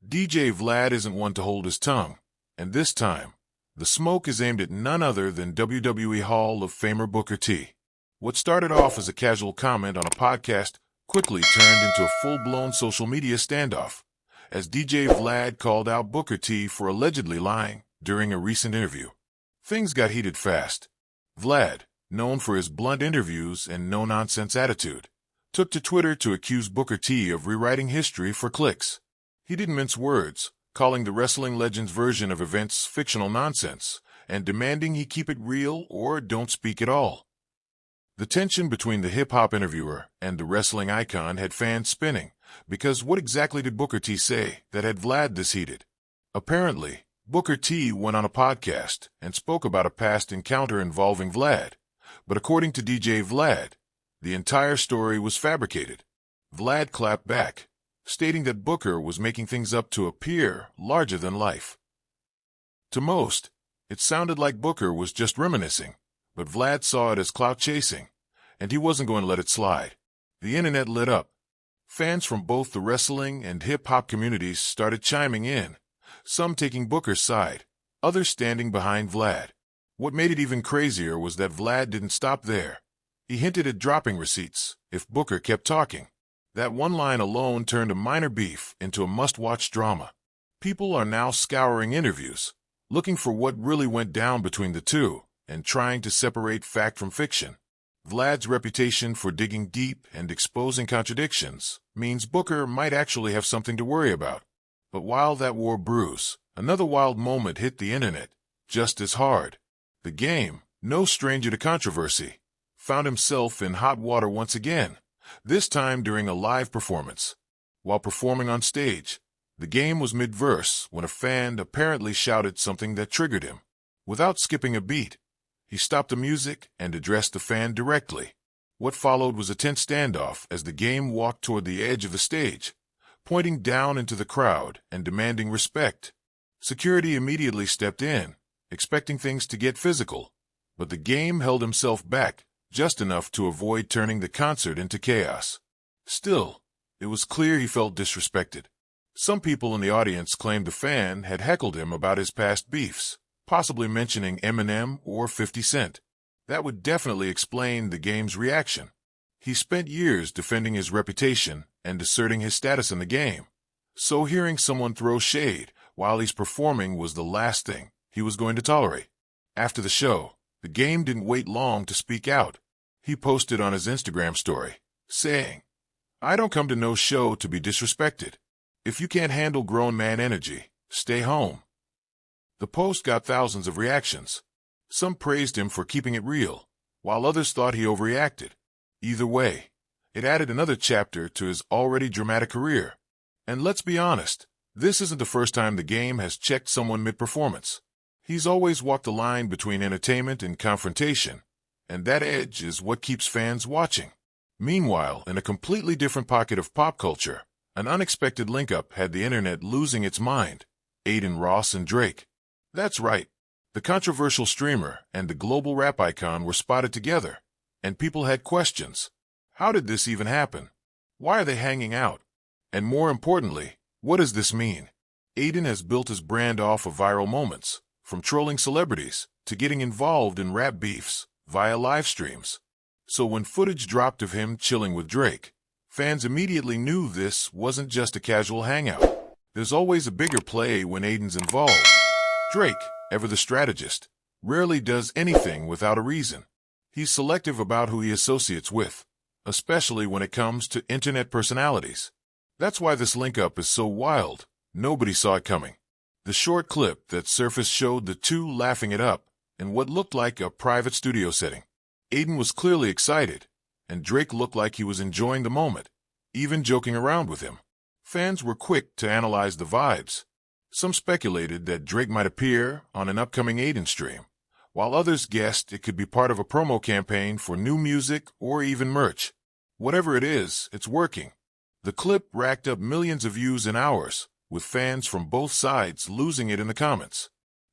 DJ Vlad isn't one to hold his tongue, and this time, the smoke is aimed at none other than WWE Hall of Famer Booker T. What started off as a casual comment on a podcast quickly turned into a full-blown social media standoff, as DJ Vlad called out Booker T for allegedly lying during a recent interview. Things got heated fast. Vlad, known for his blunt interviews and no-nonsense attitude, took to Twitter to accuse Booker T of rewriting history for clicks. He didn't mince words, calling the wrestling legend's version of events fictional nonsense, and demanding he keep it real or don't speak at all. The tension between the hip-hop interviewer and the wrestling icon had fans spinning, because what exactly did Booker T say that had Vlad this heated? Apparently, Booker T went on a podcast and spoke about a past encounter involving Vlad, but according to DJ Vlad, the entire story was fabricated. Vlad clapped back, stating that Booker was making things up to appear larger than life. To most, it sounded like Booker was just reminiscing, but Vlad saw it as clout chasing, and he wasn't going to let it slide. The internet lit up. Fans from both the wrestling and hip-hop communities started chiming in, some taking Booker's side, others standing behind Vlad. What made it even crazier was that Vlad didn't stop there. He hinted at dropping receipts if Booker kept talking. That one line alone turned a minor beef into a must-watch drama. People are now scouring interviews, looking for what really went down between the two, and trying to separate fact from fiction. Vlad's reputation for digging deep and exposing contradictions means Booker might actually have something to worry about. But while that war brews, another wild moment hit the internet, just as hard. The Game, no stranger to controversy, found himself in hot water once again, this time during a live performance. While performing on stage, The Game was mid-verse when a fan apparently shouted something that triggered him. Without skipping a beat, he stopped the music and addressed the fan directly. What followed was a tense standoff as The Game walked toward the edge of the stage, pointing down into the crowd and demanding respect. Security immediately stepped in, expecting things to get physical, but The Game held himself back just enough to avoid turning the concert into chaos. Still, it was clear he felt disrespected. Some people in the audience claimed the fan had heckled him about his past beefs, possibly mentioning Eminem or 50 Cent. That would definitely explain The Game's reaction. He spent years defending his reputation and asserting his status in the game, so hearing someone throw shade while he's performing was the last thing he was going to tolerate. After the show, The Game didn't wait long to speak out. He posted on his Instagram story, saying, "I don't come to no show to be disrespected. If you can't handle grown man energy, stay home." The post got thousands of reactions. Some praised him for keeping it real, while others thought he overreacted. Either way, it added another chapter to his already dramatic career. And let's be honest, this isn't the first time The Game has checked someone mid-performance. He's always walked the line between entertainment and confrontation, and that edge is what keeps fans watching. Meanwhile, in a completely different pocket of pop culture, an unexpected link-up had the internet losing its mind: Adin Ross and Drake. That's right. The controversial streamer and the global rap icon were spotted together, and people had questions. How did this even happen? Why are they hanging out? And more importantly, what does this mean? Adin has built his brand off of viral moments, from trolling celebrities to getting involved in rap beefs via live streams. So when footage dropped of him chilling with Drake, fans immediately knew this wasn't just a casual hangout. There's always a bigger play when Adin's involved. Drake, ever the strategist, rarely does anything without a reason. He's selective about who he associates with, especially when it comes to internet personalities. That's why this link-up is so wild. Nobody saw it coming. The short clip that surfaced showed the two laughing it up in what looked like a private studio setting. Adin was clearly excited, and Drake looked like he was enjoying the moment, even joking around with him. Fans were quick to analyze the vibes. Some speculated that Drake might appear on an upcoming Adin stream, while others guessed it could be part of a promo campaign for new music or even merch. Whatever it is, it's working. The clip racked up millions of views in hours, with fans from both sides losing it in the comments.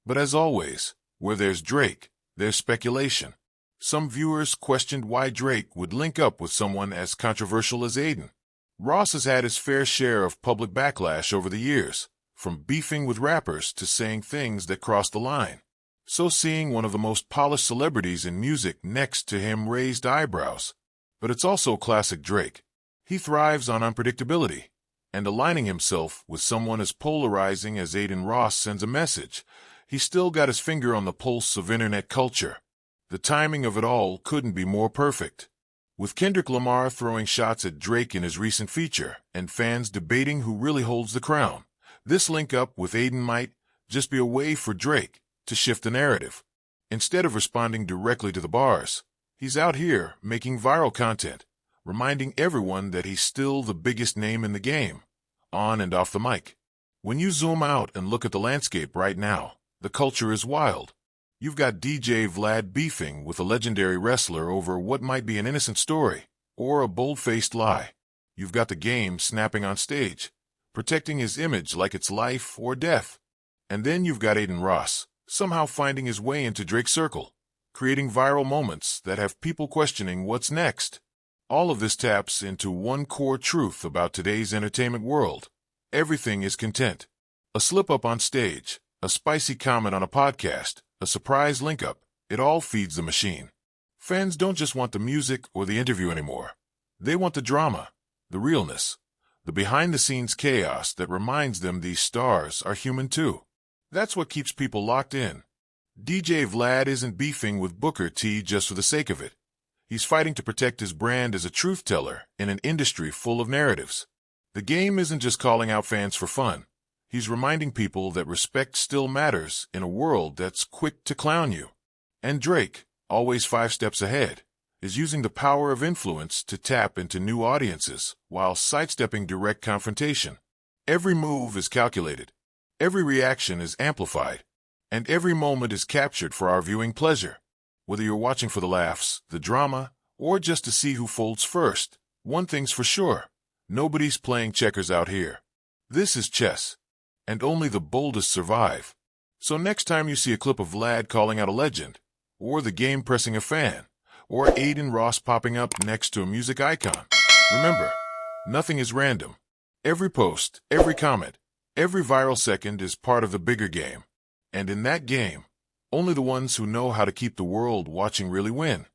But as always, where there's Drake, there's speculation. Some viewers questioned why Drake would link up with someone as controversial as Adin. Ross has had his fair share of public backlash over the years, from beefing with rappers to saying things that cross the line. So seeing one of the most polished celebrities in music next to him raised eyebrows. But it's also classic Drake. He thrives on unpredictability, and aligning himself with someone as polarizing as Adin Ross sends a message. He's still got his finger on the pulse of internet culture. The timing of it all couldn't be more perfect. With Kendrick Lamar throwing shots at Drake in his recent feature, and fans debating who really holds the crown, this link-up with Adin might just be a way for Drake to shift the narrative. Instead of responding directly to the bars, he's out here making viral content, reminding everyone that he's still the biggest name in the game, on and off the mic. When you zoom out and look at the landscape right now, the culture is wild. You've got DJ Vlad beefing with a legendary wrestler over what might be an innocent story or a bold-faced lie. You've got the game snapping on stage, protecting his image like it's life or death. And then you've got Adin Ross, somehow finding his way into Drake's circle, creating viral moments that have people questioning what's next. All of this taps into one core truth about today's entertainment world. Everything is content. A slip-up on stage, a spicy comment on a podcast, a surprise link-up, it all feeds the machine. Fans don't just want the music or the interview anymore. They want the drama, the realness, the behind-the-scenes chaos that reminds them these stars are human too. That's what keeps people locked in. DJ Vlad isn't beefing with Booker T just for the sake of it. He's fighting to protect his brand as a truth-teller in an industry full of narratives. The game isn't just calling out fans for fun. He's reminding people that respect still matters in a world that's quick to clown you. And Drake, always 5 steps ahead, is using the power of influence to tap into new audiences while sidestepping direct confrontation. Every move is calculated, every reaction is amplified, and every moment is captured for our viewing pleasure. Whether you're watching for the laughs, the drama, or just to see who folds first, one thing's for sure: nobody's playing checkers out here. This is chess, and only the boldest survive. So next time you see a clip of Vlad calling out a legend, or the game pressing a fan, or Adin Ross popping up next to a music icon, remember, nothing is random. Every post, every comment, every viral second is part of the bigger game. And in that game, only the ones who know how to keep the world watching really win.